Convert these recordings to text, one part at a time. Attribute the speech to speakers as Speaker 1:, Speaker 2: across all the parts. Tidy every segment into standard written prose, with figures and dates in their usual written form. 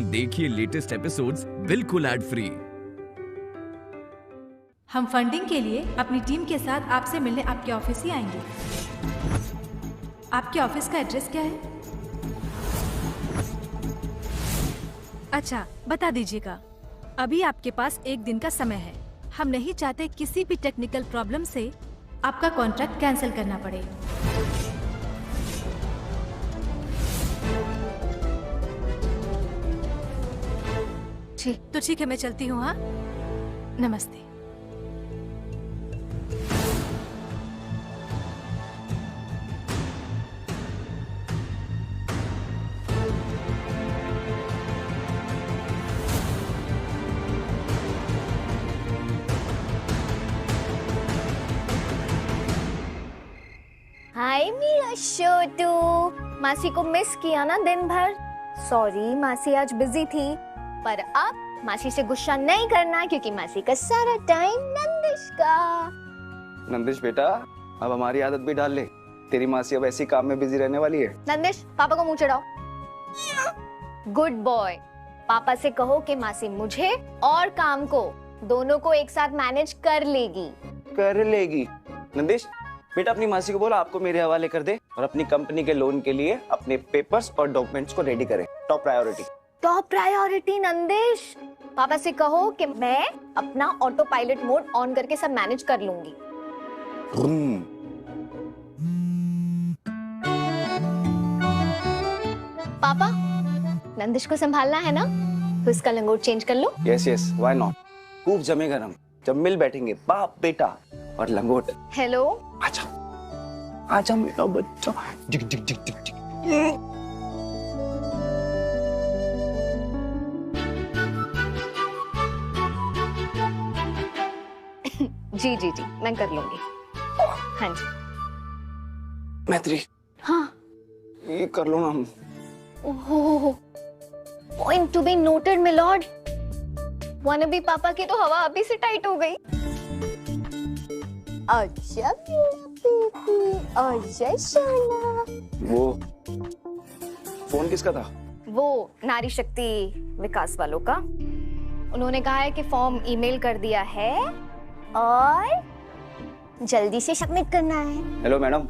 Speaker 1: देखिए latest episodes बिल्कुल ad free.
Speaker 2: हम फंडिंग के लिए अपनी टीम के साथ आपसे मिलने आपके ऑफिस ही आएंगे। आपके ऑफिस का एड्रेस क्या है? अच्छा, बता दीजिएगा। अभी आपके पास 1 दिन का समय है। हम नहीं चाहते किसी भी टेक्निकल प्रॉब्लम से आपका कॉन्ट्रैक्ट कैंसिल करना पड़े। ठीक है, मैं चलती हूँ। हाँ, नमस्ते।
Speaker 3: हाय मेरा छोटू, मासी को मिस किया ना दिन भर। सॉरी, मासी आज बिजी थी, पर अब मासी से गुस्सा नहीं करना क्योंकि मासी का सारा टाइम नंदिश का।
Speaker 4: नंदिश बेटा, अब हमारी आदत भी डाल ले। तेरी मासी अब ऐसी काम में बिजी रहने वाली है।
Speaker 3: नंदिश, पापा को मुंह चढ़ाओ। Good boy. पापा से कहो कि मासी मुझे और काम को दोनों को एक साथ मैनेज कर लेगी।
Speaker 4: कर लेगी। नंदिश बेटा, अपनी मासी को बोला आपको मेरे हवाले कर दे और अपनी कंपनी के लोन के लिए अपने पेपर्स और डॉक्यूमेंट्स को रेडी करे। Top priority.
Speaker 3: Top priority Nandish. पापा से कहो कि मैं अपना ऑटो पायलट मोड ऑन करके सब मैनेज कर लूंगी। पापा, नंदिश को संभालना है ना, तो इसका लंगोट चेंज कर लो।
Speaker 4: Yes, why not. खूब जमेगा हम जब मिल बैठेंगे बाप बेटा और लंगोट।
Speaker 3: हेलो,
Speaker 4: आजा मेरा बच्चा। जिग जिग जिग जिग जिग।
Speaker 3: जी, मैं कर लूंगी। हाँ जी।
Speaker 4: मैत्री,
Speaker 3: हाँ,
Speaker 4: ये कर लो ना हम।
Speaker 3: ओहो, point to be noted milord. Wannabe पापा की तो हवा अभी से टाइट हो गई। अच्छा बेटी, अच्छा सोना।
Speaker 4: वो फोन किसका था?
Speaker 3: वो नारी शक्ति विकास वालों का। उन्होंने कहा है कि फॉर्म ईमेल कर दिया है और जल्दी से सबमिट करना है।
Speaker 4: हेलो मैडम,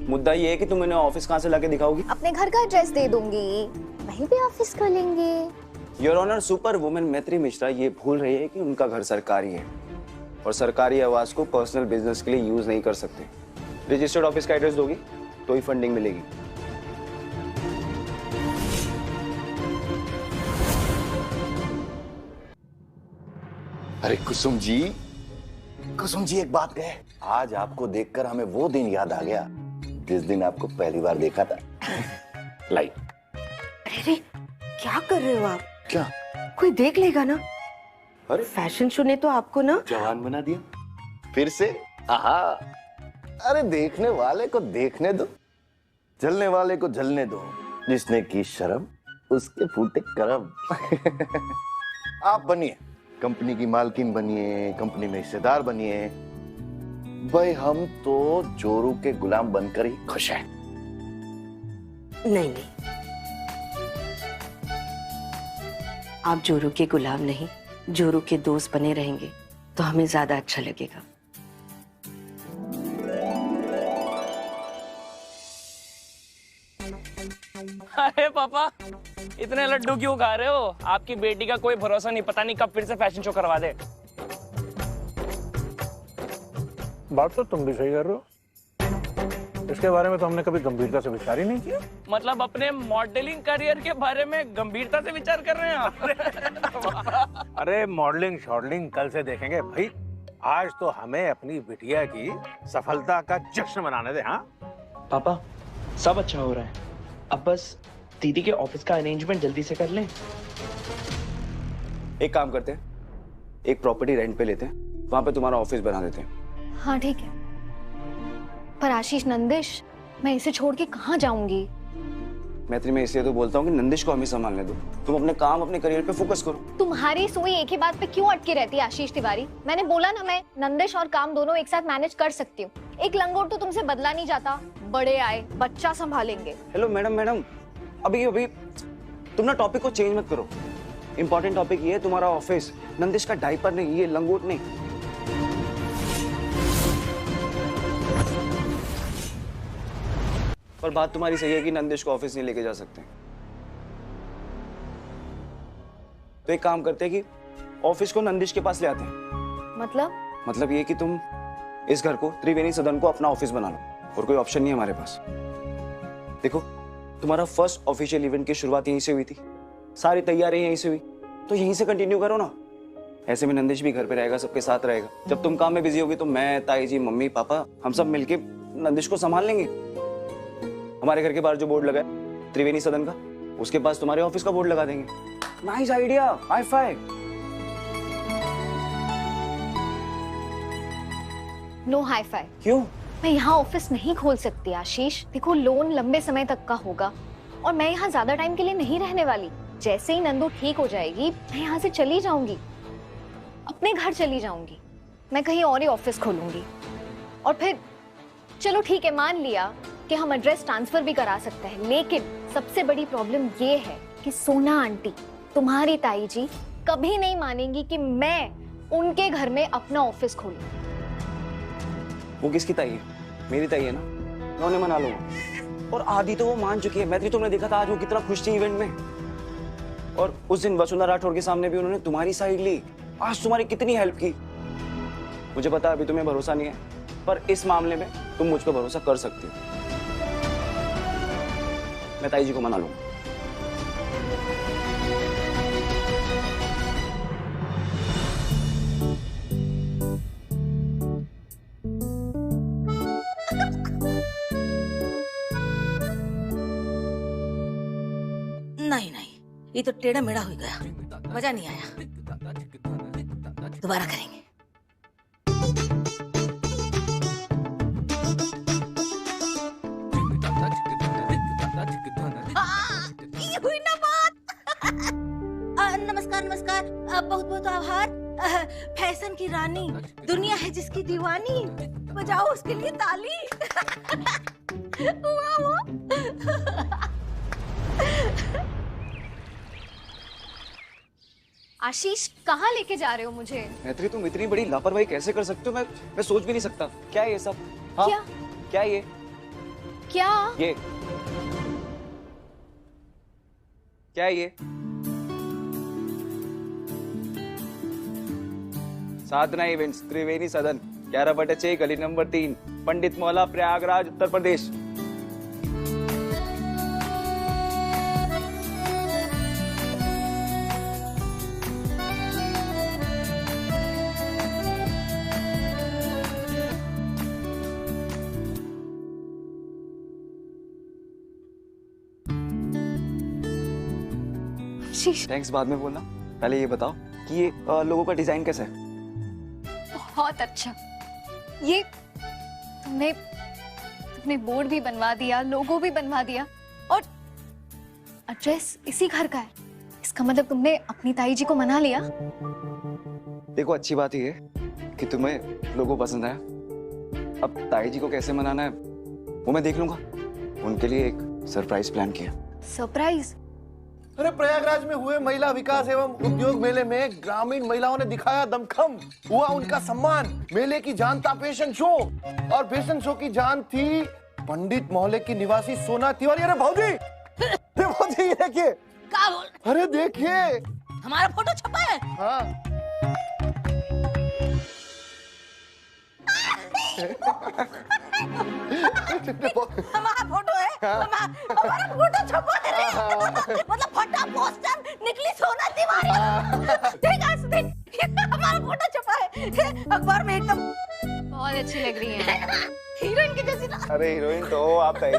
Speaker 4: मुद्दा ये है कि तुम इन्हें ऑफिस कहाँ से लाके दिखाओगी?
Speaker 3: अपने घर का एड्रेस दे दूंगी, वहीं पे ऑफिस खोलेंगे।
Speaker 4: योर ऑनर, सुपर वुमेन मैत्री मिश्रा ये भूल रही है कि उनका घर सरकारी है और सरकारी आवास को पर्सनल बिजनेस के लिए यूज नहीं कर सकते। रजिस्टर्ड ऑफिस का एड्रेस दोगी तो ही फंडिंग मिलेगी।
Speaker 5: अरे कुसुम जी एक बात कहे। आज आपको देखकर हमें वो दिन याद आ गया जिस दिन आपको पहली बार देखा था। लाइट।
Speaker 6: अरे क्या कर रहे हो आप?
Speaker 5: क्या?
Speaker 6: कोई देख लेगा ना।
Speaker 5: अरे
Speaker 6: फैशन शो ने तो आपको ना
Speaker 5: जवान बना दिया फिर से। आहा, अरे देखने वाले को देखने दो, जलने वाले को जलने दो। जिसने की शर्म उसके फूटे करम। आप बनिए, कंपनी की मालकिन बनिए, कंपनी में हिस्सेदार बनिए। भाई हम तो जोरू के गुलाम बनकर ही खुश हैं।
Speaker 6: नहीं, आप जोरू के गुलाम नहीं, जोरू के दोस्त बने रहेंगे तो हमें ज्यादा अच्छा लगेगा।
Speaker 7: अरे पापा, इतने लड्डू क्यों खा रहे हो? आपकी बेटी का कोई भरोसा नहीं, पता नहीं कब फिर से फैशन शो करवा दे।
Speaker 8: बात तो तुम भी सही कर रहे हो। इसके बारे में तो हमने कभी गंभीरता से विचार ही नहीं किया।
Speaker 7: मतलब अपने मॉडलिंग करियर के बारे में गंभीरता से विचार कर रहे हैं आप?
Speaker 8: अरे मॉडलिंग शॉडलिंग कल से देखेंगे भाई। आज तो हमें अपनी बिटिया की सफलता का जश्न मनाने दे। हाँ
Speaker 9: पापा, सब अच्छा हो रहा है, अब बस दीदी के ऑफिस का अरेंजमेंट जल्दी से कर लें।
Speaker 4: एक काम करते हैं, एक प्रॉपर्टी रेंट पे लेते हैं, वहां पे तुम्हारा ऑफिस बना देते हैं।
Speaker 3: हाँ ठीक है, पर आशीष, नंदिश, मैं इसे छोड़ के कहाँ जाऊंगी?
Speaker 4: मैत्री, मैं इसलिए तो बोलता हूँ कि नंदिश को हमें संभालने दो। तुम अपने काम, अपने करियर पे फोकस करो।
Speaker 3: तुम्हारी सुई एक ही बात पे क्यों अटकी रहती है आशीष तिवारी? मैंने बोला ना, मैं नंदिश और काम दोनों एक साथ मैनेज कर सकती हूँ। एक लंगोट तो तुमसे बदला नहीं जाता। बड़े आए, बच्चा संभालेंगे।
Speaker 4: हेलो मैडम, अभी तुम ना टॉपिक को चेंज मत करो। इंपॉर्टेंट टॉपिक ये है तुम्हारा ऑफिस, नंदिश का डायपर नहीं, ये लंगोट नहीं। पर बात तुम्हारी सही है कि नंदिश को ऑफिस नहीं लेके जा सकते। तो एक काम करते हैं कि ऑफिस को नंदिश के पास ले आते हैं। मतलब ये कि तुम इस घर को, त्रिवेणी सदन को अपना ऑफिस बना लो, और कोई ऑप्शन नहीं है हमारे पास। देखो, तुम्हारा फर्स्ट ऑफिशियल इवेंट की शुरुआत यहीं से हुई थी, सारी तैयारी यहीं से हुई, तो यहीं से कंटिन्यू करो ना। ऐसे में नंदिश भी घर पे रहेगा, सबके साथ रहेगा। जब तुम काम में बिजी होगी तो मैं, ताई जी, मम्मी, पापा, हम सब मिलके नंदिश को संभाल लेंगे। हमारे घर के बाहर जो बोर्ड लगा है त्रिवेणी सदन का, उसके पास तुम्हारे ऑफिस का बोर्ड लगा देंगे। Nice idea, hi fi.
Speaker 3: No hi fi.
Speaker 4: क्यों?
Speaker 3: मैं यहाँ ऑफिस नहीं खोल सकती आशीष। देखो, लोन लंबे समय तक का होगा और मैं यहाँ ज्यादा टाइम के लिए नहीं रहने वाली। जैसे ही नंदू ठीक हो जाएगी मैं यहाँ से चली जाऊंगी, अपने घर चली जाऊंगी। मैं कहीं और ही ऑफिस खोलूंगी। और फिर चलो ठीक है, मान लिया कि हम एड्रेस ट्रांसफर भी करा सकते हैं, लेकिन सबसे बड़ी प्रॉब्लम ये है कि सोना आंटी, तुम्हारी ताई जी कभी नहीं मानेंगी कि मैं उनके घर में अपना ऑफिस खोलूं।
Speaker 4: वो किसकी ताई है? मेरी ताई है ना, मैं उन्हें मना लूंगा। और आधी तो वो मान चुकी है। मैत्री, तुमने देखा था आज वो कितना खुश थी इवेंट में। और उस दिन वसुंधरा राठौर के सामने भी उन्होंने तुम्हारी साइड ली। आज तुम्हारी कितनी हेल्प की। मुझे पता है अभी तुम्हें भरोसा नहीं है, पर इस मामले में तुम मुझ पर भरोसा कर सकती हो। मैं ताई जी को मना लूंगा।
Speaker 10: नहीं, ये तो टेढ़ा मेढ़ा हो गया, मजा नहीं आया। दोबारा करेंगे। ये हुई ना बात। नमस्कार, बहुत बहुत आभार। फैशन की रानी, दुनिया है जिसकी दीवानी, बजाओ उसके लिए ताली।
Speaker 3: आशीष, कहाँ लेके जा रहे हो मुझे?
Speaker 4: मैत्री, तुम इतनी बड़ी लापरवाही कैसे कर सकते हो? मैं सोच भी नहीं सकता। क्या है ये सब? हाँ? क्या ये?
Speaker 3: क्या
Speaker 4: है ये? साधना इवेंट्स, त्रिवेणी सदन, 11/6, गली नंबर 3, पंडित मोहल्ला, प्रयागराज, उत्तर प्रदेश। थैंक्स बाद में बोलना, पहले ये बताओ कि ये लोगों का डिजाइन कैसा है?
Speaker 3: बहुत अच्छा। ये तुमने बोर्ड भी बनवा दिया, लोगो भी बनवा दिया, और एड्रेस इसी घर का है। इसका मतलब तुमने अपनी ताई जी को मना लिया।
Speaker 4: देखो, अच्छी बात ये है कि तुम्हें लोगो पसंद आया। अब ताई जी को कैसे मनाना है वो मैं देख लूंगा। उनके लिए एक सरप्राइज प्लान किया।
Speaker 3: सरप्राइज?
Speaker 5: अरे, प्रयागराज में हुए महिला विकास एवं उद्योग मेले में ग्रामीण महिलाओं ने दिखाया दमखम, हुआ उनका सम्मान। मेले की जान था फैशन शो, और फैशन शो की जान थी पंडित मोहल्ले की निवासी सोना तिवारी। अरे भाऊजी, ये देखिए।
Speaker 10: क्या बोल?
Speaker 5: अरे देखिए,
Speaker 10: हमारा फोटो छपा है।
Speaker 5: हाँ।
Speaker 10: हमारा फोटो है। हमारा फोटो छपा है। मतलब फटा पोस्टर, निकली सोना तिवारी। देख आज देख, हमारा फोटो छपा है अखबार में। एकदम
Speaker 3: बहुत अच्छी लग रही है।
Speaker 10: हीरोइन की जैसी ना।
Speaker 4: अरे हीरोइन तो आप ताई जी।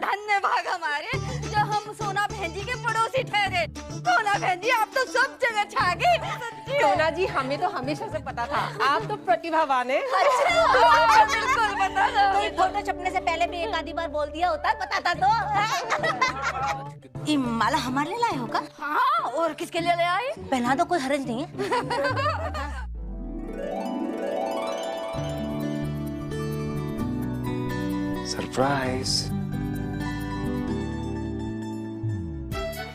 Speaker 10: धन्य भाग हमारे जो हम सोना बहन जी के पड़ोसी ठहरे। सोना बहन जी, आप तो सब जगह छा गए।
Speaker 11: सोना जी, हमें तो हमेशा से पता था आप तो प्रतिभावान हैं।
Speaker 10: बिल्कुल पता था। कोई फोटो छपने से पहले भी एक आधी बार बोल दिया होता, पता था तो। ये माला हमारे लिए लाए होगा? हाँ, और किसके लिए ले आए? पहना तो कोई हर्ज नहीं है।
Speaker 4: सरप्राइज।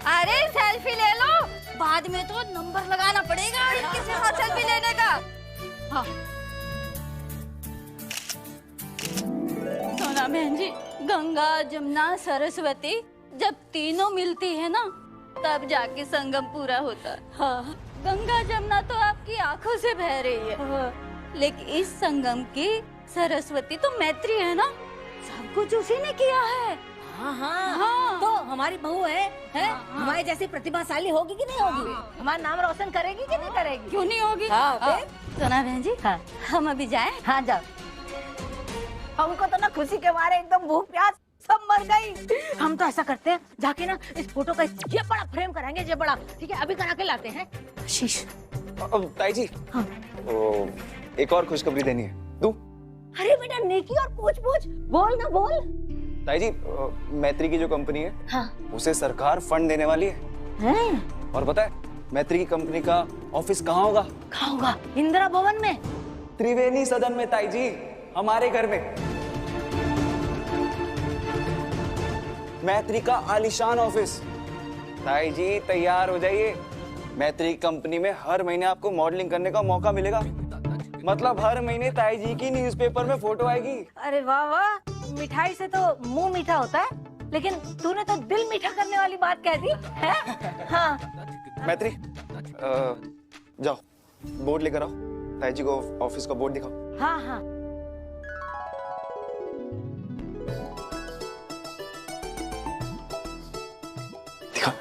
Speaker 10: अरे सेल्फी ले लो, बाद में तो नंबर लगाना पड़ेगा इनके साथ सेल्फी लेने का। हाँ। सोना बहन जी, गंगा जमुना सरस्वती जब तीनों मिलती है ना, तब जाके संगम पूरा होता है। हाँ। गंगा जमुना तो आपकी आंखों से बह रही है, हाँ। लेकिन इस संगम की सरस्वती तो मैत्री है ना, सब कुछ उसी ने किया है।
Speaker 11: हाँ हाँ, तो हमारी बहू है? हमारे जैसी प्रतिभाशाली होगी कि नहीं होगी? हमारा नाम रोशन करेगी कि नहीं करेगी?
Speaker 10: क्यों नहीं होगी? सोना बहन जी, हम अभी जाएं?
Speaker 11: हाँ जाओ। हमको तो ना खुशी के मारे एकदम भूख प्यास सब मर गई। हम तो ऐसा करते हैं, जाके ना इस फोटो का ये बड़ा फ्रेम कराएंगे, ये बड़ा, ठीक है? अभी करा के लाते हैं।
Speaker 10: शीश।
Speaker 4: ताई जी, हाँ। एक और खुशखबरी देनी है, दूं?
Speaker 11: अरे बेटा नेकी और पूछ पूछ, बोल ना बोल।
Speaker 4: ताई जी, मैत्री की जो कंपनी है, हाँ। उसे सरकार फंड देने वाली है। और पता है मैत्री की कंपनी का ऑफिस कहाँ होगा?
Speaker 11: कहाँ होगा? इंदिरा भवन में?
Speaker 4: त्रिवेणी सदन में ताई जी, हमारे घर में। मैत्री का आलीशान ऑफिस। ताई जी तैयार हो जाइए, मैत्री कंपनी में हर महीने आपको मॉडलिंग करने का मौका मिलेगा। मतलब हर महीने ताई जी की न्यूज़पेपर में फोटो आएगी।
Speaker 11: अरे वाह वाह, मिठाई से तो मुंह मीठा होता है, लेकिन तूने तो दिल मीठा करने वाली बात कह दी है। हाँ।
Speaker 4: मैत्री, जाओ बोर्ड लेकर आओ, ताई जी को ऑफिस का बोर्ड दिखाओ।
Speaker 11: हाँ हाँ।
Speaker 4: दिखा।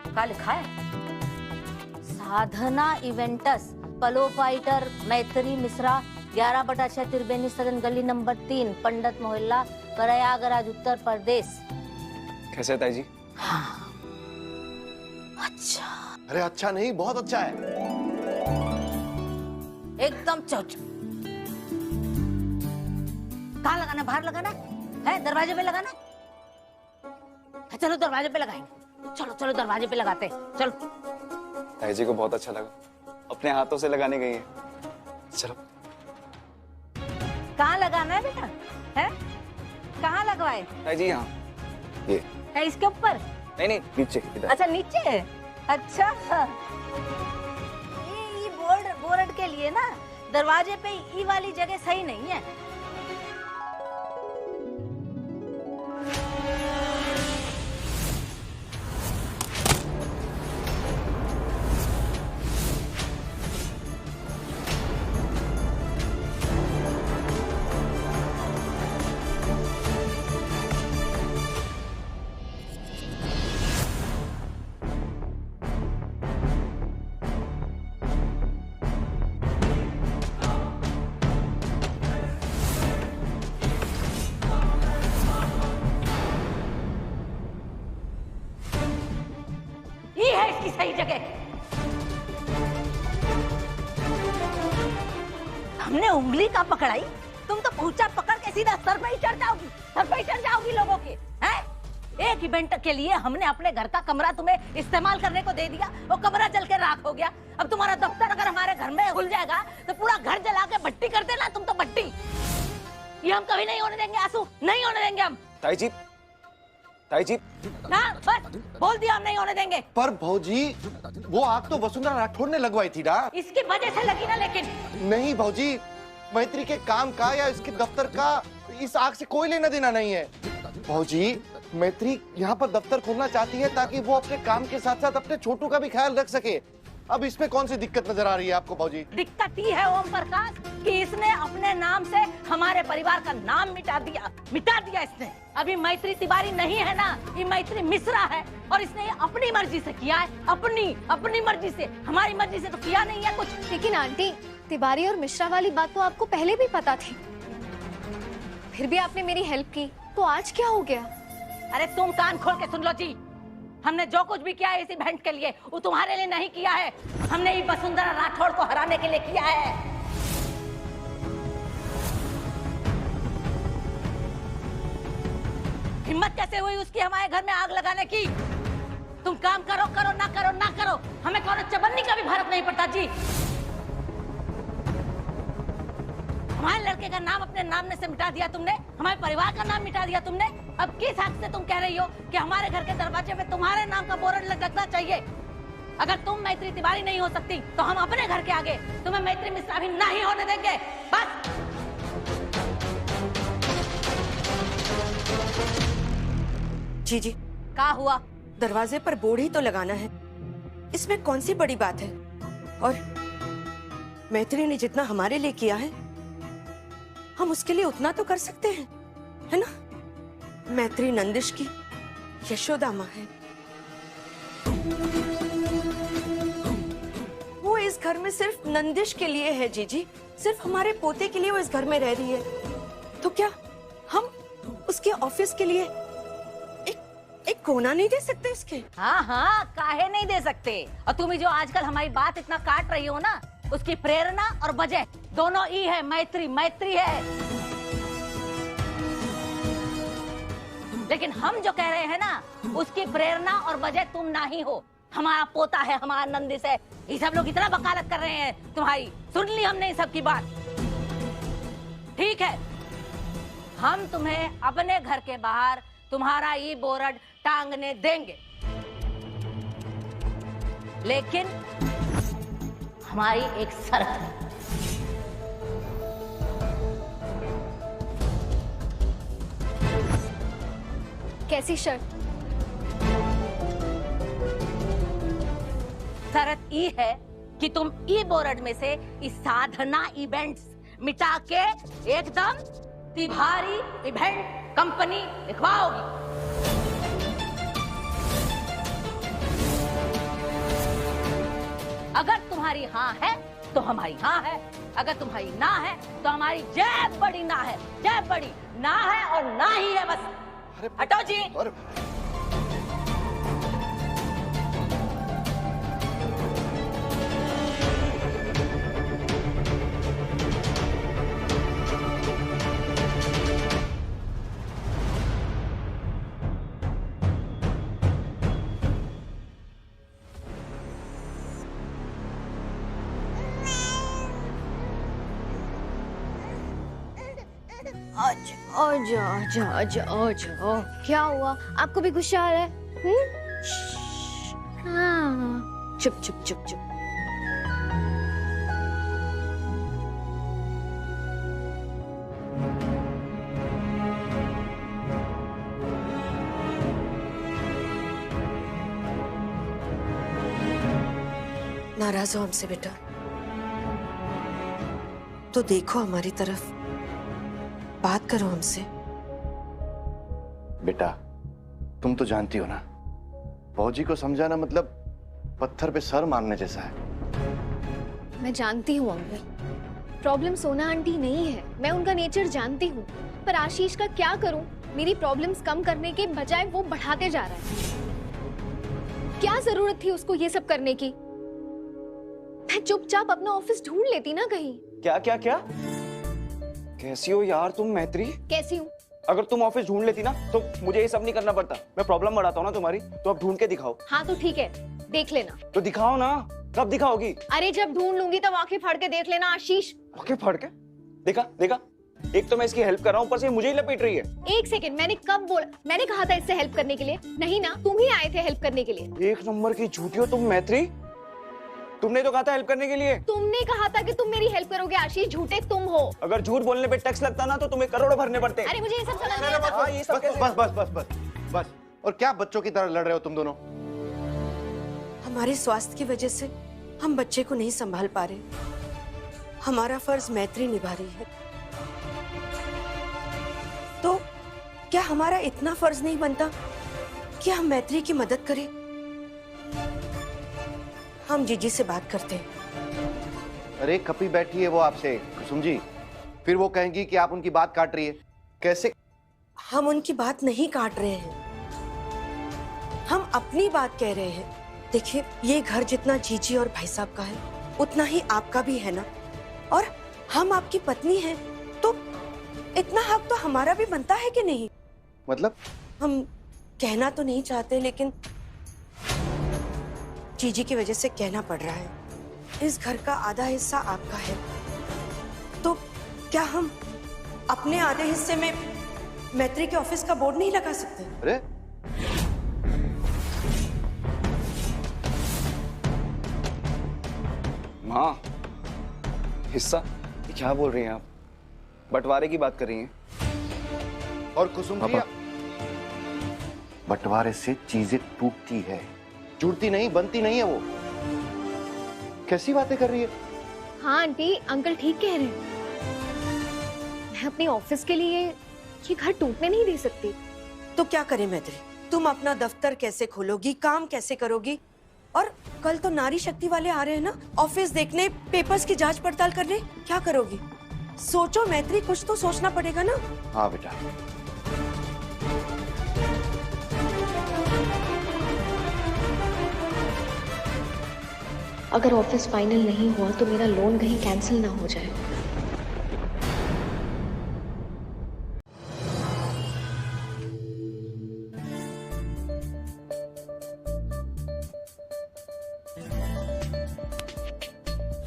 Speaker 11: क्या लिखा है? साधना इवेंटस, पलो फाइटर, मैत्री मिश्रा, 11/6 त्रिवेणी सदन, गली नंबर 3, पंडित मोहल्ला, प्रयागराज, उत्तर प्रदेश।
Speaker 4: कैसे है ताई जी?
Speaker 11: हाँ। अच्छा।
Speaker 5: अरे अच्छा नहीं, बहुत अच्छा है।
Speaker 11: एकदम चौच। कहाँ लगाना? बाहर लगाना है? दरवाजे पे लगाना? चलो दरवाजे पे लगाएंगे। चलो चलो दरवाजे पे लगाते हैं, चलो।
Speaker 4: ताई जी को बहुत अच्छा लगा, अपने हाथों से लगाने गई है। चलो।
Speaker 11: कहाँ लगाना है बेटा? है? कहाँ लगवाए?
Speaker 4: ताई जी यहाँ, ये।
Speaker 11: है इसके ऊपर?
Speaker 4: नहीं नहीं, नीचे इधर।
Speaker 11: अच्छा नीचे है? अच्छा। ये बोर्ड के लिए ना दरवाजे पे ई वाली जगह सही नहीं है। इसकी सही जगह। हमने उंगली का पकड़ाई, तुम तो पूछा पकड़ के सीधा सर पे ही चढ़ जाओगी, सर पे ही चढ़ जाओगी लोगों के। हैं? एक इवेंट के लिए हमने अपने घर का कमरा तुम्हें इस्तेमाल करने को दे दिया, वो कमरा जल के राख हो गया। अब तुम्हारा दफ्तर अगर हमारे घर में खुल जाएगा तो पूरा घर जला के भट्टी कर देना तुम तो, भट्टी। ये हम कभी नहीं होने देंगे आंसू, नहीं होने देंगे हम।
Speaker 4: ताई जी
Speaker 11: ना बस बोल दिया, हम नहीं होने देंगे।
Speaker 5: पर भौजी, वो आग तो वसुंधरा राठौड़ ने लगवाई थी ना।
Speaker 11: इसकी वजह से लगी ना, लेकिन
Speaker 5: नहीं भौजी, मैत्री के काम का या इसके दफ्तर का इस आग से कोई लेना देना नहीं है। भौजी, मैत्री यहाँ पर दफ्तर खोलना चाहती है ताकि वो अपने काम के साथ साथ अपने छोटू का भी ख्याल रख सके। अब इसमें कौन सी दिक्कत नजर आ रही है आपको भौजी?
Speaker 11: दिक्कत ही है ओम प्रकाश कि इसने अपने नाम से हमारे परिवार का नाम मिटा दिया इसने। अभी मैत्री तिवारी नहीं है ना, ये मैत्री मिश्रा है, और इसने ये अपनी मर्जी से किया है, अपनी मर्जी से, हमारी मर्जी से तो किया नहीं है कुछ।
Speaker 3: लेकिन आंटी, तिवारी और मिश्रा वाली बात तो आपको पहले भी पता थी, फिर भी आपने मेरी हेल्प की, तो आज क्या हो गया?
Speaker 11: अरे तुम कान खोल के सुन लो जी, हमने जो कुछ भी किया है इस इवेंट के लिए, वो तुम्हारे लिए नहीं किया है, हमने ये वसुंधरा राठौड़ को हराने के लिए किया है। हिम्मत कैसे हुई उसकी हमारे घर में आग लगाने की? तुम काम करो करो ना करो ना करो, हमें कौन चबन्नी का भी फर्क नहीं पड़ता जी। हमारे लड़के का नाम अपने नाम में से मिटा दिया तुमने, हमारे परिवार का नाम मिटा दिया तुमने। अब किस हक से तुम कह रही हो कि हमारे घर के दरवाजे पे तुम्हारे नाम का बोर्ड लगना चाहिए? अगर तुम मैत्री तिवारी नहीं हो सकती तो हम अपने घर के आगे तुम्हें मैत्री मिश्रा भी नहीं होने देंगे। बस।
Speaker 6: जी जी,
Speaker 11: क्या हुआ?
Speaker 6: दरवाजे पर बोर्ड ही तो लगाना है, इसमें कौन सी बड़ी बात है। और मैत्री ने जितना हमारे लिए किया है हम उसके लिए उतना तो कर सकते हैं, है ना? मैत्री नंदिश की यशोदा माँ है। वो इस घर में सिर्फ नंदिश के लिए है जीजी, सिर्फ हमारे पोते के लिए वो इस घर में रह रही है। तो क्या हम उसके ऑफिस के लिए एक कोना नहीं दे सकते इसके?
Speaker 11: हाँ हाँ, काहे नहीं दे सकते। और तुम जो आजकल हमारी बात इतना काट रही हो ना, उसकी प्रेरणा और वजह दोनों ही है। मैत्री मैत्री है। लेकिन हम जो कह रहे हैं ना, उसकी प्रेरणा और वजह तुम ना ही हो, हमारा पोता है, हमारा नंदिश है। ये सब लोग इतना वकालत कर रहे हैं तुम्हारी, सुन ली हमने सब की बात। ठीक है, हम तुम्हें अपने घर के बाहर तुम्हारा ये बोर्ड टांगने देंगे, लेकिन हमारी एक शर्त है।
Speaker 3: कैसी शर्त?
Speaker 11: शर्त ये है कि तुम ई बोर्ड में से इस साधना इवेंट्स मिटा के एकदम तिवारी इवेंट कंपनी लिखवाओगी। अगर तुम्हारी हाँ है तो हमारी हाँ है, अगर तुम्हारी ना है तो हमारी जय बड़ी ना है। जय बड़ी ना है और ना ही है, बस। हटो जी।
Speaker 3: आजा आजा आजा आजा। क्या हुआ? आपको भी गुस्सा आ रहा है? हाँ, चुप चुप चुप चुप।
Speaker 6: नाराज हो हमसे बेटा तो देखो हमारी तरफ, बात करो हमसे।
Speaker 5: बेटा तुम तो जानती हो ना, फौजी को समझाना मतलब पत्थर पे सर मारने जैसा है।
Speaker 3: मैं जानती हूँ अंकल, प्रॉब्लम सोना आंटी नहीं है, मैं उनका नेचर जानती हूँ। पर आशीष का क्या करूँ? मेरी प्रॉब्लम्स कम करने के बजाय वो बढ़ाते जा रहा है। क्या जरूरत थी उसको ये सब करने की? मैं चुपचाप अपना ऑफिस ढूंढ लेती ना कहीं।
Speaker 4: क्या क्या क्या? कैसी हो यार तुम मैत्री?
Speaker 3: कैसी हूँ?
Speaker 4: अगर तुम ऑफिस ढूंढ लेती ना तो मुझे ये सब नहीं करना पड़ता। मैं प्रॉब्लम बढ़ाता हूँ ना तुम्हारी, तो अब ढूंढ के दिखाओ।
Speaker 3: हाँ तो ठीक है, देख लेना।
Speaker 4: तो दिखाओ ना, कब दिखाओगी?
Speaker 3: अरे जब ढूंढ लूंगी तब आंखें फाड़ के देख लेना आशीष।
Speaker 4: आंखें फाड़ के? देखा देखा, एक तो मैं इसकी हेल्प कर रहा हूँ, ऊपर से मुझे ही लपेट रही है।
Speaker 3: एक सेकंड, मैंने कब बोला? मैंने कहा था इससे हेल्प करने के लिए? नहीं ना, तुम ही आए थे हेल्प करने के लिए।
Speaker 4: एक नंबर की झूठी हो तुम मैत्री। तुमने तो कहा था हेल्प करने के लिए।
Speaker 3: तुमने कहा था कि तुम मेरी हेल्प करोगे आशीष, झूठे तुम हो।
Speaker 4: अगर झूठ बोलने पे टैक्स लगता ना तो तुम्हें करोड़ों भरने पड़ते।
Speaker 3: अरे मुझे ये सब समझ नहीं आता।
Speaker 4: हाँ, ये सब कैसे?
Speaker 5: बस बस बस बस बस। और क्या बच्चों की तरह लड़ रहे हो तुम दोनों?
Speaker 6: हमारे स्वास्थ्य की वजह से हम बच्चे को नहीं संभाल पा रहे, हमारा फर्ज मैत्री निभा रही है। तो क्या हमारा इतना फर्ज नहीं बनता कि हम मैत्री की मदद करें? हम जीजी से बात करते हैं।
Speaker 5: अरे कपी बैठी है वो आपसे, कुसुम जी। फिर वो कहेंगी कि आप उनकी बात काट रही है। कैसे?
Speaker 6: हम उनकी बात नहीं काट रहे हैं, हम अपनी बात कह रहे हैं। देखिए, ये घर जितना जीजी और भाई साहब का है उतना ही आपका भी है ना, और हम आपकी पत्नी हैं, तो इतना हक तो हमारा भी बनता है कि नहीं?
Speaker 5: मतलब?
Speaker 6: हम कहना तो नहीं चाहते, लेकिन जीजी की वजह से कहना पड़ रहा है। इस घर का आधा हिस्सा आपका है, तो क्या हम अपने आधे हिस्से में मैत्री के ऑफिस का बोर्ड नहीं लगा सकते?
Speaker 5: अरे
Speaker 4: माँ, हिस्सा? ये क्या बोल रही हैं आप? बंटवारे की बात कर रही हैं?
Speaker 5: और कुसुम प्रिया, बंटवारे से चीजें टूटती है, जुड़ती नहीं, बनती नहीं है। वो कैसी बातें कर रही है?
Speaker 3: हाँ आंटी, अंकल ठीक कह रहे हैं। मैं अपने ऑफिस के लिए ये घर टूटने नहीं दे सकती।
Speaker 6: तो क्या करें मैत्री? तुम अपना दफ्तर कैसे खोलोगी, काम कैसे करोगी? और कल तो नारी शक्ति वाले आ रहे हैं ना, ऑफिस देखने, पेपर्स की जांच पड़ताल करने। क्या करोगी? सोचो मैत्री, कुछ तो सोचना पड़ेगा ना।
Speaker 5: हाँ बेटा,
Speaker 3: अगर ऑफिस फाइनल नहीं हुआ तो मेरा लोन कहीं कैंसिल ना हो जाए।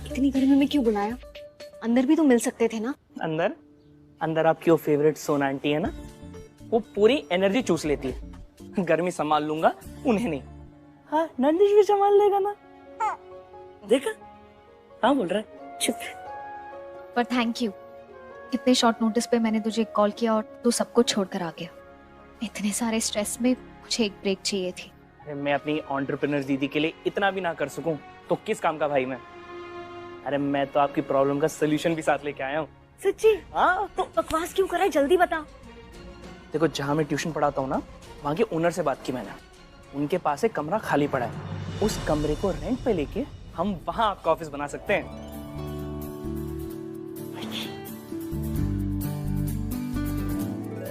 Speaker 3: इतनी गर्मी में क्यों बुलाया? अंदर भी तो मिल सकते थे ना।
Speaker 7: अंदर अंदर आपकी वो फेवरेट सोना आंटी है ना, वो पूरी एनर्जी चूस लेती है। गर्मी संभाल लूंगा, उन्हें नहीं। हाँ, नंदिश भी संभाल लेगा ना। देखा, हाँ बोल रहा है।
Speaker 3: चुप। पर थैंक यू, इतने शॉर्ट नोटिस पे मैंने तुझे कॉल किया और तू सब कुछ छोड़कर आ गया। इतने सारे स्ट्रेस में मुझे एक ब्रेक चाहिए थी।
Speaker 7: अरे मैं अपनी एंटरप्रेन्योर दीदी के लिए इतना भी ना कर सकूं तो किस काम का भाई मैं? अरे मैं तो आपकी प्रॉब्लम का सोल्यूशन भी साथ लेके आया हूँ।
Speaker 3: सच्ची?
Speaker 7: हाँ।
Speaker 3: तो बकवास क्यों कर रहा है, जल्दी बता।
Speaker 7: देखो, जहाँ मैं ट्यूशन पढ़ाता हूँ ना, वहाँ के ओनर से बात की मैंने। उनके पास एक कमरा खाली पड़ा है, उस कमरे को रेंट पे लेके हम वहाँ आपका ऑफिस बना सकते हैं।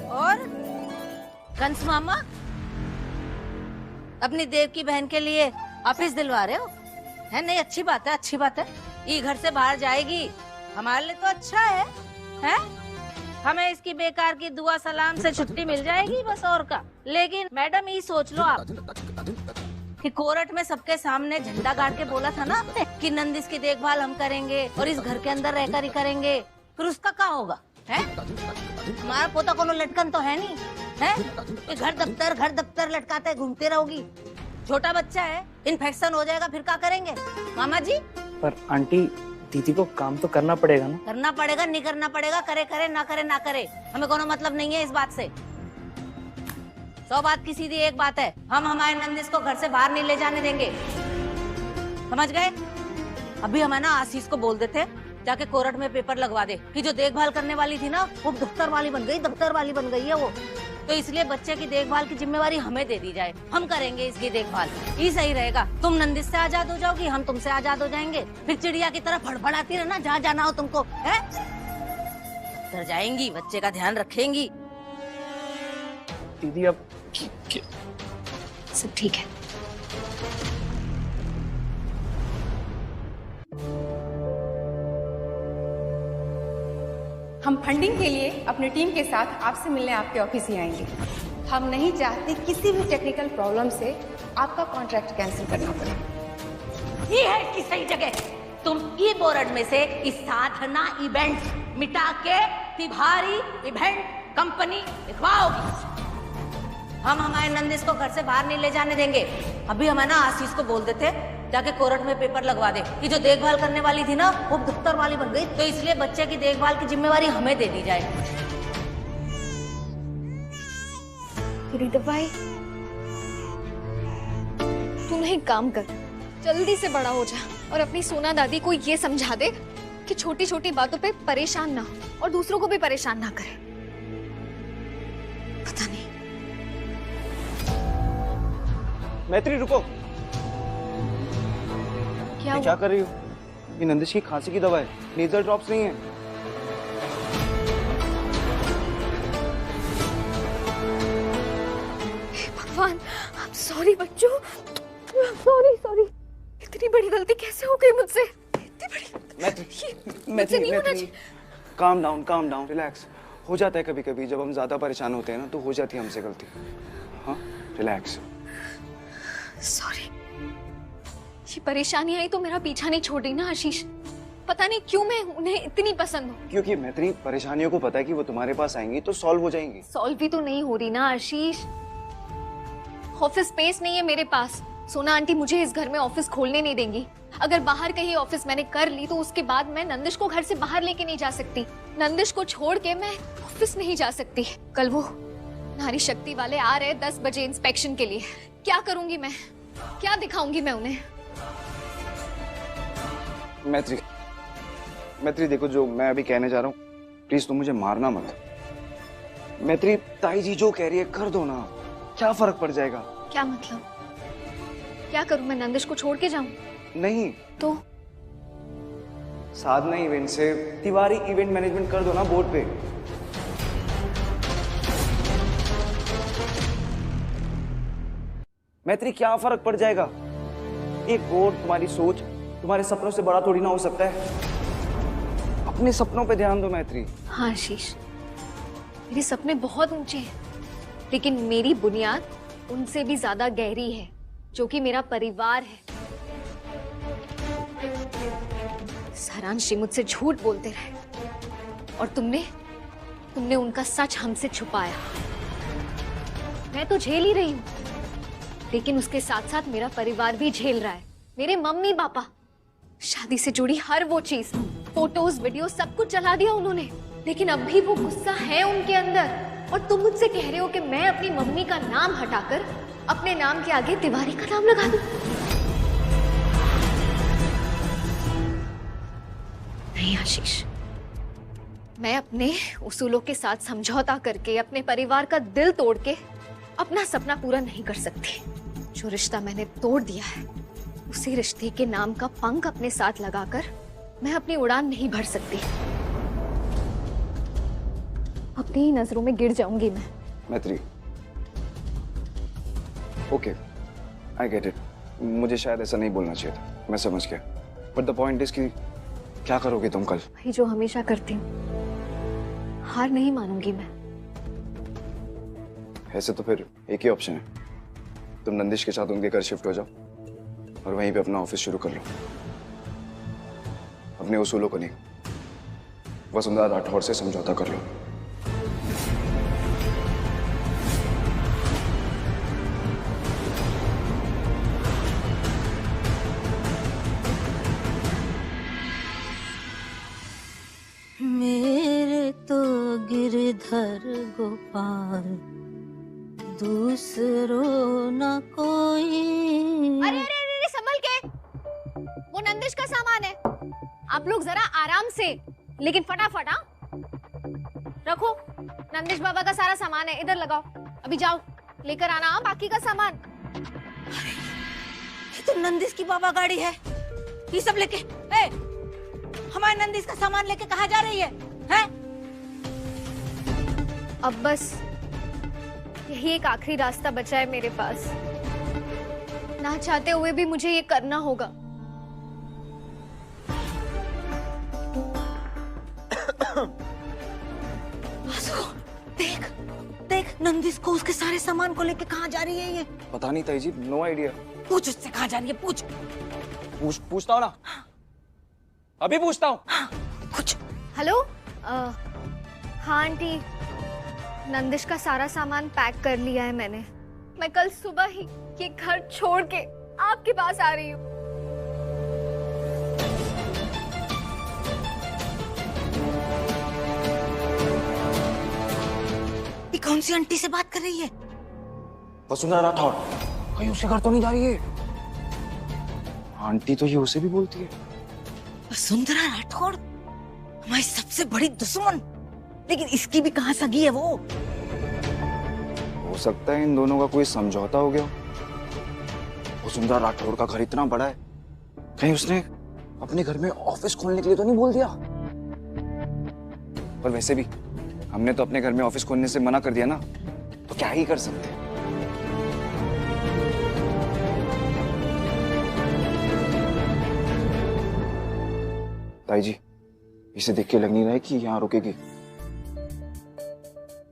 Speaker 11: और कंस मामा, अपनी देव की बहन के लिए ऑफिस दिलवा रहे हो? है नहीं, अच्छी बात है, अच्छी बात है। ये घर से बाहर जाएगी, हमारे लिए तो अच्छा है, हैं? हमें इसकी बेकार की दुआ सलाम से छुट्टी मिल जाएगी बस, और का। लेकिन मैडम, ये सोच लो आप कि कोर्ट में सबके सामने झंडा गाड़ के बोला था ना आपने कि नंदिस की देखभाल हम करेंगे और इस घर के अंदर रहकर ही करेंगे, फिर उसका क्या होगा? है हमारा पोता कोनो लटकन तो है नहीं, है? ये घर दफ्तर लटकाते घूमते रहोगी। छोटा बच्चा है, इन्फेक्शन हो जाएगा, फिर क्या करेंगे मामा जी?
Speaker 7: पर आंटी, दीदी को काम तो करना पड़ेगा ना।
Speaker 11: करना पड़ेगा, नहीं करना पड़ेगा, करे करे ना करे ना करे, हमें कोनो मतलब नहीं है इस बात से। 100 बात की सीधी एक बात है, हम हमारे नंदिस को घर से बाहर नहीं ले जाने देंगे, समझ गए? अभी हमें ना आशीष को बोल देते, जाके कोर्ट में पेपर लगवा दे कि जो देखभाल करने वाली थी ना, वो दफ्तर वाली बन गई, दफ्तर वाली बन गई है वो। तो इसलिए बच्चे की देखभाल की जिम्मेवारी हमें दे दी जाए, हम करेंगे इसकी देखभाल। ये सही रहेगा। तुम नंदिस से आजाद हो जाओगी, हम तुमसे आजाद हो जाएंगे, फिर चिड़िया की तरह फड़फड़ाती रहना जहाँ जाना हो तुमको, है? दफ्तर जाएंगी, बच्चे का ध्यान रखेंगी।
Speaker 7: दीदी अब
Speaker 3: सब ठीक है।
Speaker 12: हम फंडिंग के लिए अपनी टीम के साथ आपसे मिलने आपके ऑफिस ही आएंगे। हम नहीं चाहते किसी भी टेक्निकल प्रॉब्लम से आपका कॉन्ट्रैक्ट कैंसिल करना पड़े।
Speaker 11: ये है कि सही जगह तुम ई बोर्ड में से इस साधना इवेंट्स मिटा के तिवारी इवेंट कंपनी लिखवाओगी। हम हमारे नंदिस को घर से बाहर नहीं ले जाने देंगे। अभी हम ना आशीष को बोल देते, जाके कोर्ट में पेपर लगवा दे कि जो देखभाल करने वाली थी ना, वो दफ्तर वाली बन गई, तो इसलिए बच्चे की देखभाल की जिम्मेवारी हमें दे दी जाए।
Speaker 3: रीता भाई, तू एक काम कर, जल्दी से बड़ा हो जा और अपनी सोना दादी को ये समझा दे कि छोटी छोटी बातों पे परेशान ना हो और दूसरों को भी परेशान ना करे। पता नहीं।
Speaker 4: मैत्री रुको।
Speaker 3: क्या
Speaker 4: क्या कर रही हो? ये नंदिश की खांसी की दवा है, नेजल ड्रॉप्स नहीं है।
Speaker 3: भगवान, I'm sorry बच्चों, सॉरी। इतनी बड़ी गलती कैसे हो गई मुझसे?
Speaker 4: मैत्री, काम डाउन, रिलैक्स। हो जाता है कभी कभी, जब हम ज्यादा परेशान होते हैं ना, तो हो जाती है हमसे गलती। हाँ, रिलैक्स।
Speaker 3: सॉरी। ये परेशानियां ही तो मेरा पीछा नहीं छोड़ रही ना आशीष। पता नहीं क्यों मैं उन्हें इतनी पसंद हूँ।
Speaker 4: क्योंकि मैत्री परेशानियों को पता है कि वो तुम्हारे पास आएंगी तो सॉल्व हो जाएंगी।
Speaker 3: सॉल्व भी तो नहीं हो रही ना आशीष। ऑफिस स्पेस नहीं है मेरे पास। सोना आंटी मुझे इस घर में ऑफिस खोलने नहीं देंगी। अगर बाहर कहीं ऑफिस मैंने कर ली तो उसके बाद मैं नंदिश को घर से बाहर लेके नहीं जा सकती। नंदिश को छोड़ के मैं ऑफिस नहीं जा सकती। कल वो नारी शक्ति वाले आ रहे 10 बजे इंस्पेक्शन के लिए। क्या करूंगी मैं? क्या दिखाऊंगी मैं उन्हें?
Speaker 4: मैत्री देखो, जो मैं अभी कहने जा रहा हूँ, प्लीज तुम मुझे मारना मत। मैत्री, ताई जी जो कह रही है कर दो ना, क्या फर्क पड़ जाएगा?
Speaker 3: क्या मतलब? क्या करूं मैं? नंदिश को छोड़ के जाऊं?
Speaker 4: नहीं
Speaker 3: तो
Speaker 4: साधना इवेंट से तिवारी इवेंट मैनेजमेंट कर दो ना बोर्ड पे। मैत्री, क्या फर्क पड़ जाएगा? एक बोर्ड, तुम्हारी सोच तुम्हारे सपनों से बड़ा थोड़ी ना हो सकता है। अपने सपनों पे ध्यान दो मैत्री।
Speaker 3: हाँ आशीष, मेरे सपने बहुत ऊंचे हैं, लेकिन मेरी बुनियाद उनसे भी ज्यादा गहरी है, जो कि मेरा परिवार है। सारांश मुझसे झूठ बोलते रहे और तुमने उनका सच हमसे छुपाया। मैं तो झेल ही रही हूँ, लेकिन उसके साथ साथ मेरा परिवार भी झेल रहा है। मेरे मम्मी पापा, शादी से जुड़ी हर वो चीज, फोटोज वीडियो सब कुछ जला दिया उन्होंने, लेकिन अब भी वो गुस्सा है उनके अंदर। और तुम मुझसे कह रहे हो कि मैं अपनी मम्मी का नाम हटाकर अपने नाम के आगे तिवारी का नाम लगा दूं? नहीं आशीष, मैं अपने उसूलों के साथ समझौता करके अपने परिवार का दिल तोड़ के अपना सपना पूरा नहीं कर सकती। जो रिश्ता मैंने तोड़ दिया है, उसी रिश्ते के नाम का पंख अपने साथ लगाकर मैं अपनी उड़ान नहीं भर सकती। अपनी ही नजरों में गिर जाऊंगी मैं।
Speaker 4: मैत्री, ओके, आई गेट इट। मुझे शायद ऐसा नहीं बोलना चाहिए था, मैं समझ गया। बट द पॉइंट इज कि क्या करोगे तुम कल?
Speaker 3: भाई, जो हमेशा करती हूँ, हार नहीं मानूंगी मैं।
Speaker 4: ऐसे तो फिर एक ही ऑप्शन है, तुम नंदिश के साथ उनके घर शिफ्ट हो जाओ और वहीं पे अपना ऑफिस शुरू कर लो। अपने उसूलों को नहीं, वसुंधरा राठौर से समझौता कर लो।
Speaker 11: मेरे तो गिरधर गोपाल, दूसरों न कोई।
Speaker 3: अरे अरे अरे, संभल के, वो नंदिश का सामान है। आप लोग जरा आराम से, लेकिन फटाफट। हाँ, रखो, नंदिश बाबा का सारा सामान है, इधर लगाओ। अभी जाओ लेकर आना बाकी का सामान।
Speaker 11: ये तो नंदिश की बाबा गाड़ी है। ये सब लेके हमारे नंदिश का सामान लेके कहाँ जा रही है? हैं?
Speaker 3: अब बस यही एक आखिरी रास्ता बचा है मेरे पास। ना चाहते हुए भी मुझे ये करना होगा।
Speaker 11: देख देख, नंदिश को उसके सारे सामान को लेके कहाँ जा रही है ये?
Speaker 4: पता नहीं ताई जी, नो आइडिया।
Speaker 11: पूछ उससे कहाँ जा रही है, पूछ।
Speaker 4: पूछता हूँ ना, अभी पूछता हूँ।
Speaker 11: कुछ।
Speaker 3: हेलो, हाँ आंटी, नंदिश का सारा सामान पैक कर लिया है मैंने। मैं कल सुबह ही ये घर छोड़ के आपके पास आ रही हूँ।
Speaker 11: ये कौन सी आंटी से बात कर रही है?
Speaker 4: वसुंधरा राठौर। कहीं उसके घर तो नहीं जा रही है? आंटी तो ये उसे भी बोलती है।
Speaker 11: वसुंधरा राठौर हमारी सबसे बड़ी दुश्मन, लेकिन इसकी भी कहाँ सगी है वो?
Speaker 4: हो सकता है इन दोनों का कोई समझौता हो गया। वसुंधरा राठौर का घर इतना बड़ा है, कहीं उसने अपने घर में ऑफिस खोलने के लिए तो नहीं बोल दिया? पर वैसे भी हमने तो अपने घर में ऑफिस खोलने से मना कर दिया ना, तो क्या ही कर सकते हैं। ताई जी, इसे देख के लग नहीं रहा है कि यहाँ रुकेगी।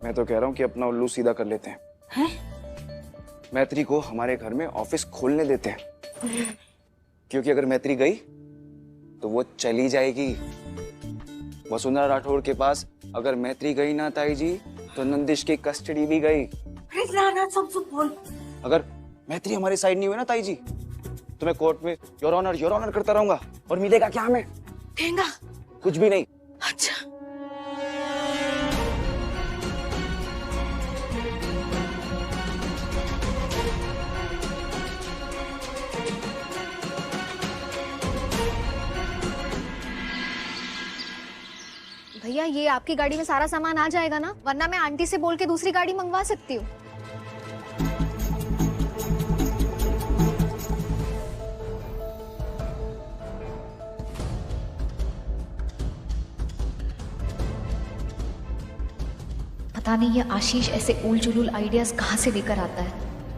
Speaker 4: मैं तो कह रहा हूँ कि अपना उल्लू सीधा कर लेते हैं। मैत्री को हमारे घर में ऑफिस खोलने देते हैं। क्योंकि अगर मैत्री गई तो वो चली जाएगी। वसुंधरा राठौड़ के पास अगर मैत्री गई ना ताई जी तो नंदिश की कस्टडी भी गई।
Speaker 11: सब बोल।
Speaker 4: अगर मैत्री हमारी साइड नहीं हुई ना ताई जी तो मैं कोर्ट में योर ऑनर करता रहूंगा और मिलेगा क्या हमें?
Speaker 11: कहेंगा
Speaker 4: कुछ भी नहीं।
Speaker 11: अच्छा
Speaker 3: भैया ये आपकी गाड़ी में सारा सामान आ जाएगा ना, वरना मैं आंटी से बोल के दूसरी गाड़ी मंगवा सकती हूँ। पता नहीं ये आशीष ऐसे उल जुलूल आइडियाज कहाँ से लेकर आता है।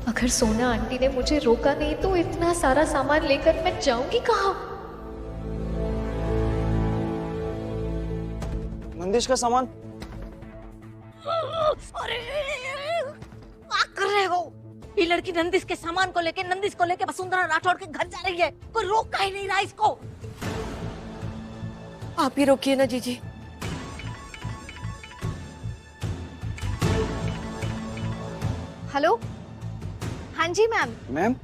Speaker 3: अगर सोना आंटी ने मुझे रोका नहीं तो इतना सारा सामान लेकर मैं जाऊंगी कहाँ?
Speaker 4: नंदिश का सामान?
Speaker 11: अरे क्या कर रहे हो? ये लड़की नंदिश के सामान को लेके वसुंधरा राठौड़ के घर जा रही है। कोई रोक का ही नहीं रहा इसको।
Speaker 6: आप ही रोकिए ना जीजी।
Speaker 3: हेलो, हाँ जी मैम।
Speaker 4: मैम?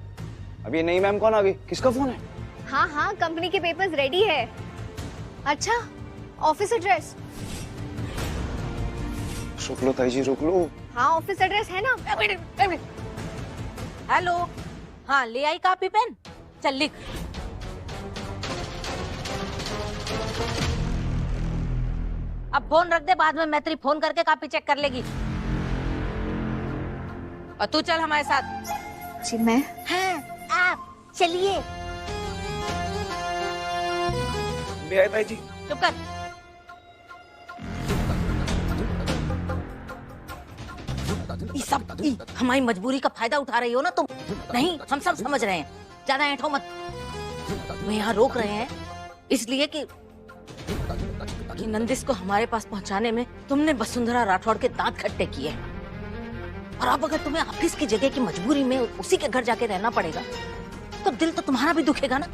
Speaker 4: अभी नई मैम कौन आ गई? किसका फोन है?
Speaker 3: हाँ कंपनी के पेपर्स रेडी है। अच्छा, ऑफिस एड्रेस?
Speaker 4: रुक लो ताई जी, रुक लो।
Speaker 3: हाँ ऑफिस एड्रेस है ना।
Speaker 11: एक मिनट। हेलो, हाँ ले आई कॉपी पेन? चल लिख। अब फोन रख दे, बाद में मैत्री फोन करके कॉपी चेक कर लेगी। और तू चल हमारे साथ।
Speaker 3: जी मैं?
Speaker 11: हाँ आप चलिए।
Speaker 4: ले आए ताई जी।
Speaker 11: चुप कर। हमारी मजबूरी का फायदा उठा रही हो ना तुम? नहीं, हम सब समझ रहे हैं। ज्यादा ऐठो मत। तुम्हें यहाँ रोक रहे हैं इसलिए कि नंदिश को हमारे पास पहुँचाने में तुमने वसुंधरा राठौड़ के दांत खट्टे किए। और अब अगर तुम्हें ऑफिस की जगह की मजबूरी में उसी के घर जाके रहना पड़ेगा तो दिल तो तुम्हारा भी दुखेगा ना।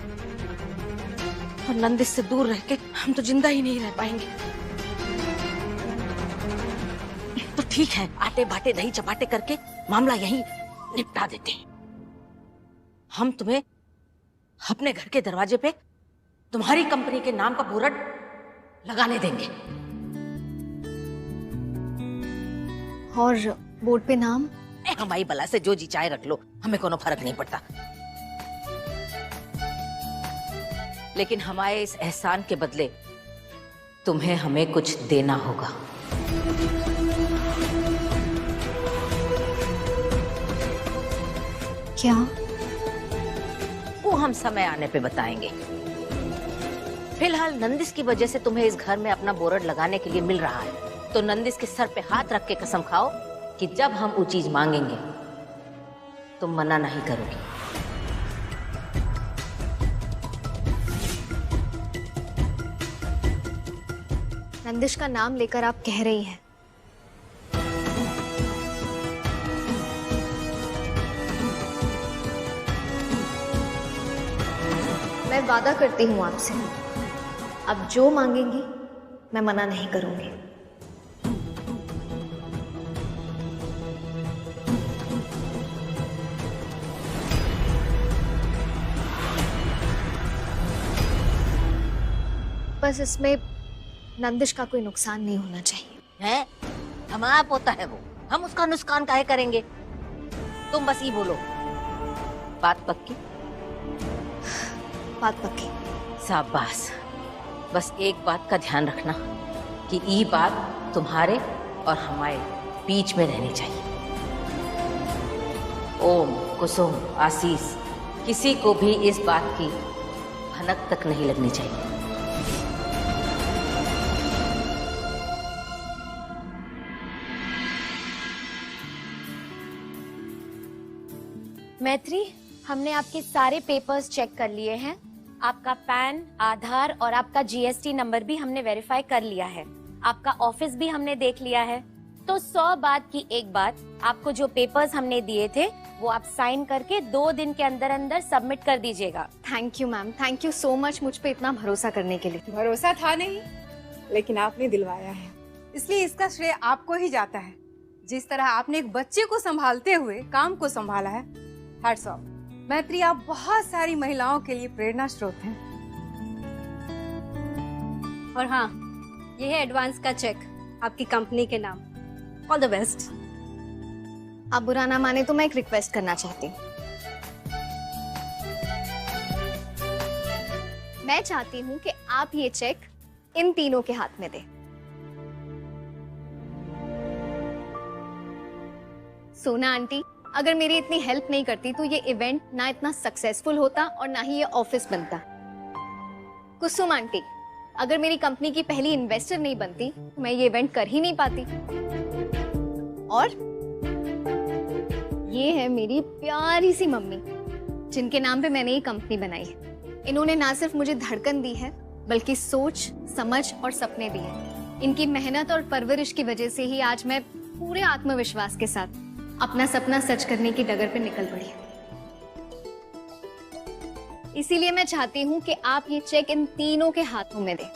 Speaker 11: और नंदिश से दूर रह के हम तो जिंदा ही नहीं रह पाएंगे। तो ठीक है, आटे बाटे दही चपाटे करके मामला यहीं निपटा देते हैं। हम तुम्हें अपने घर के दरवाजे पे तुम्हारी कंपनी के नाम का बोर्ड लगाने देंगे।
Speaker 3: और बोर्ड पे नाम?
Speaker 11: हमारी बला से जो जी चाहे रख लो, हमें कोनो फर्क नहीं पड़ता। लेकिन हमारे इस एहसान के बदले तुम्हें हमें कुछ देना होगा।
Speaker 3: क्या?
Speaker 11: वो हम समय आने पे बताएंगे। फिलहाल नंदिश की वजह से तुम्हें इस घर में अपना बोर्ड लगाने के लिए मिल रहा है, तो नंदिश के सर पे हाथ रख के कसम खाओ कि जब हम वो चीज मांगेंगे तुम मना नहीं करोगी।
Speaker 3: नंदिश का नाम लेकर आप कह रही हैं मैं वादा करती हूँ आपसे, अब जो मांगेंगी मैं मना नहीं करूंगी। बस इसमें नंदिश का कोई नुकसान नहीं होना चाहिए।
Speaker 11: है? हमारा पोता है वो, हम उसका नुकसान काहे करेंगे? तुम बस ये बोलो, बात पक्की?
Speaker 3: बात पक्की।
Speaker 11: शाबाश। बस एक बात का ध्यान रखना कि ये बात तुम्हारे और हमारे बीच में रहनी चाहिए। ओम, कुसुम, आशीष, किसी को भी इस बात की भनक तक नहीं लगनी चाहिए।
Speaker 3: मैत्री, हमने आपके सारे पेपर्स चेक कर लिए हैं। आपका पैन, आधार और आपका जीएसटी नंबर भी हमने वेरीफाई कर लिया है। आपका ऑफिस भी हमने देख लिया है। तो 100 बात की एक बात, आपको जो पेपर्स हमने दिए थे वो आप साइन करके 2 दिन के अंदर अंदर सबमिट कर दीजिएगा। Thank you ma'am, thank you so much मुझ पे इतना भरोसा करने के लिए।
Speaker 12: भरोसा था नहीं, लेकिन आपने दिलवाया है, इसलिए इसका श्रेय आपको ही जाता है। जिस तरह आपने एक बच्चे को संभालते हुए काम को संभाला है, हैट्स ऑफ। मैत्री, आप बहुत सारी महिलाओं के लिए प्रेरणा स्रोत हैं।
Speaker 2: और हाँ, ये है एडवांस का चेक आपकी कंपनी के नाम। All the best.
Speaker 3: आप बुरा ना माने तो मैं एक रिक्वेस्ट करना चाहती हूँ। मैं चाहती हूँ कि आप ये चेक इन तीनों के हाथ में दें। सोना आंटी, अगर मेरी इतनी हेल्प नहीं करती तो ये इवेंट ना इतना सक्सेसफुल होता और ना ही ये ऑफिस बनता। कुसुम आंटी, अगर मेरी कंपनी की पहली इन्वेस्टर नहीं बनती तो मैं ये इवेंट कर ही नहीं पाती। और ये है मेरी प्यारी सी मम्मी, जिनके नाम पे मैंने ये कंपनी बनाई है। इन्होंने ना सिर्फ मुझे धड़कन दी है, बल्कि सोच, समझ और सपने दिए। इनकी मेहनत और परवरिश की वजह से ही आज मैं पूरे आत्मविश्वास के साथ अपना सपना सच करने की डगर पे निकल पड़ी। इसीलिए मैं चाहती हूँ कि आप ये चेक इन तीनों के हाथों में दें,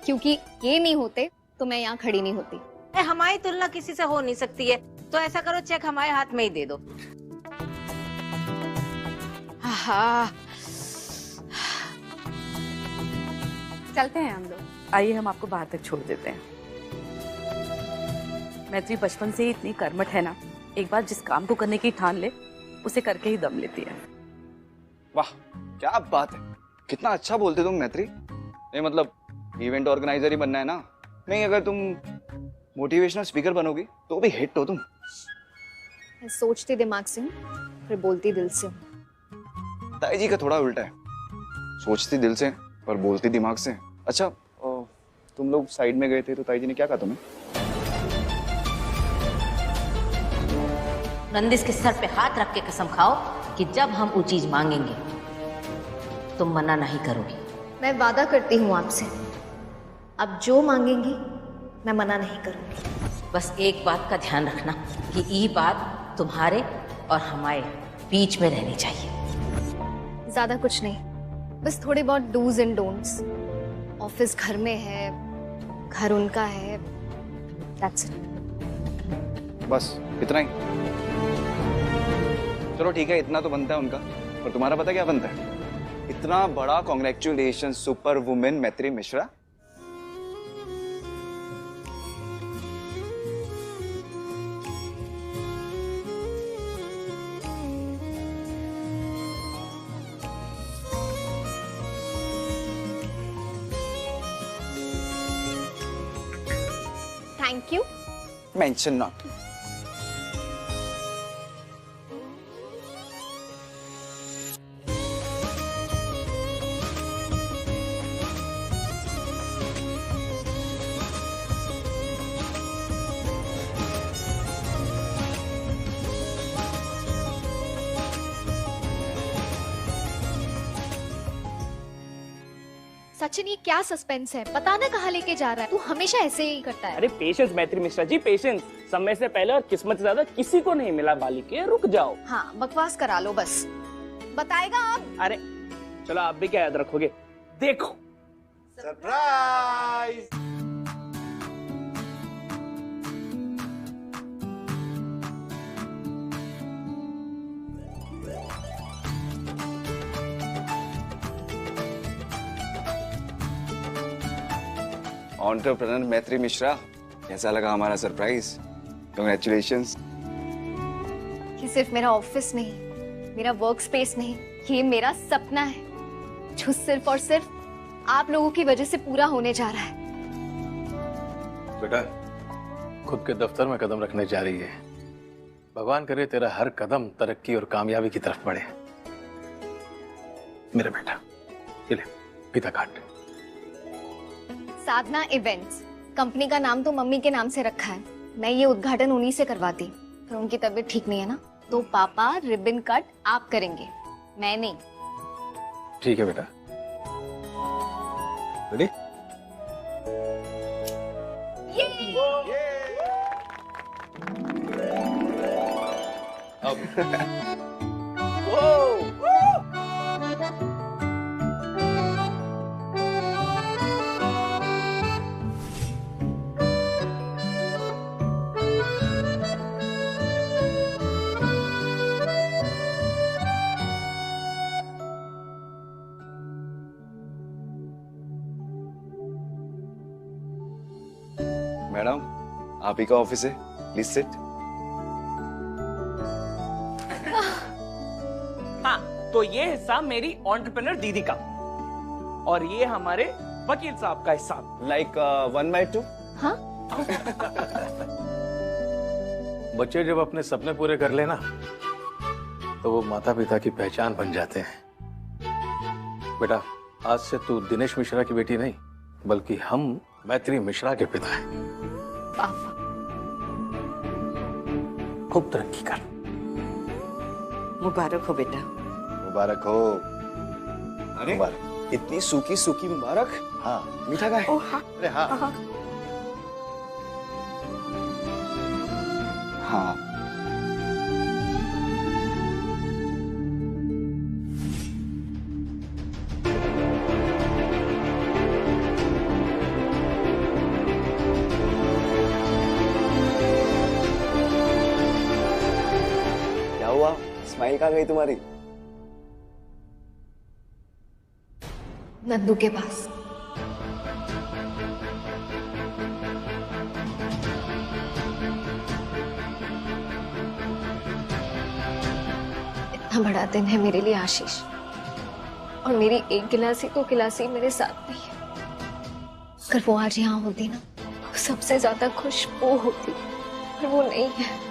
Speaker 3: क्योंकि ये नहीं होते तो मैं यहाँ खड़ी नहीं होती।
Speaker 11: हमारी तुलना किसी से हो नहीं सकती है, तो ऐसा करो चेक हमारे हाथ में ही दे दो।
Speaker 12: चलते हैं हम लोग।
Speaker 13: आइए हम आपको बाहर तक छोड़ देते हैं। मैत्री बचपन से ही इतनी कर्मठ है ना, एक बार जिस काम को करने की ठान ले उसे करके ही दम लेती है।
Speaker 4: वाह, क्या बात है, कितना अच्छा बोलते तुम मैत्री। नहीं मतलब इवेंट ऑर्गेनाइजर ही बनना है ना? नहीं, अगर तुम मोटिवेशनल स्पीकर बनोगी तो भी हिट हो तुम।
Speaker 3: मैं सोचती दिमाग से हूँ, फिर बोलती दिल से हूँ।
Speaker 4: ताई जी का थोड़ा उल्टा है, सोचती दिल से पर बोलती दिमाग से। अच्छा, तुम लोग साइड में गए थे तो ताई जी ने क्या कहा तुम्हें?
Speaker 11: नंदिस के सर पे हाथ रख के कसम खाओ कि जब हम वो चीज मांगेंगे तुम मना नहीं करोगी।
Speaker 3: मैं वादा करती हूँ आपसे, अब जो मांगेंगी मैं मना नहीं करूंगी।
Speaker 11: बस एक बात का ध्यान रखना कि ये बात तुम्हारे और हमारे बीच में रहनी चाहिए।
Speaker 3: ज्यादा कुछ नहीं, बस थोड़े बहुत डूज एंड डोंट्स। ऑफिस घर में है, घर उनका है, दैट्स इट।
Speaker 4: बस इतना ही? चलो ठीक है, इतना तो बनता है उनका, पर तुम्हारा पता क्या बनता है? इतना बड़ा कांग्रेचुलेशन सुपर वुमेन मैत्री Mishra.
Speaker 3: Thank you.
Speaker 4: Mention not.
Speaker 3: Sachin, ये क्या सस्पेंस है? पता ना कहाँ लेके जा रहा है। तू हमेशा ऐसे ही करता है।
Speaker 7: अरे पेशेंस मैत्री मिश्रा जी, पेशेंस। समय से पहले और किस्मत से ज्यादा किसी को नहीं मिला बालिके, रुक जाओ।
Speaker 3: हाँ, बकवास करा लो बस। बताएगा आप?
Speaker 7: अरे चलो, आप भी क्या याद रखोगे, देखो।
Speaker 5: सरप्राइज।
Speaker 4: एंटरप्रेन्योर मैत्री मिश्रा, कैसा लगा हमारा सरप्राइज? कांग्रेचुलेशंस।
Speaker 3: ये सिर्फ मेरा ऑफिस नहीं, मेरा वर्क स्पेस नहीं, ये मेरा सपना है जो सिर्फ और सिर्फ आप लोगों की वजह से पूरा होने जा रहा है।
Speaker 8: बेटा, खुद के दफ्तर में कदम रखने जा रही है। भगवान करे तेरा हर कदम तरक्की और कामयाबी की तरफ बढ़े। मेरा बेटा, ये ले पिता काट।
Speaker 3: साधना इवेंट्स, कंपनी का नाम तो मम्मी के नाम से रखा है। मैं ये उद्घाटन उन्हीं से करवाती, पर उनकी तबीयत ठीक नहीं है ना, तो पापा रिबन कट आप करेंगे, मैं नहीं।
Speaker 8: ठीक है बेटा। रेडी?
Speaker 4: मैडम, आप ही का ऑफिस है, प्लीज सिट।
Speaker 7: हाँ, तो ये हिस्सा मेरी एंटरप्रेन्योर दीदी का और ये हमारे वकील साहब का हिस्सा।
Speaker 4: लाइक 1/2।
Speaker 3: हाँ?
Speaker 8: बच्चे जब अपने सपने पूरे कर लेना तो वो माता पिता की पहचान बन जाते हैं। बेटा, आज से तू दिनेश मिश्रा की बेटी नहीं बल्कि हम मैत्री मिश्रा के पिता हैं।
Speaker 3: पापा
Speaker 8: खूब तरक्की कर।
Speaker 6: मुबारक हो बेटा।
Speaker 5: मुबारक हो।
Speaker 4: अरे
Speaker 5: मुबारक।
Speaker 4: इतनी सूखी सूखी मुबारक।
Speaker 5: हाँ,
Speaker 4: मीठा का है।
Speaker 5: अरे हाँ।
Speaker 4: हाँ। क्या हुआ? स्माइल कहाँ गई तुम्हारी?
Speaker 3: नंदू के पास। इतना बड़ा दिन है मेरे लिए आशीष, और मेरी एक गिलासी तो गिलासी मेरे साथ नहीं है। अगर वो आज यहाँ होती ना, तो सबसे ज्यादा खुश वो होती, पर वो नहीं है।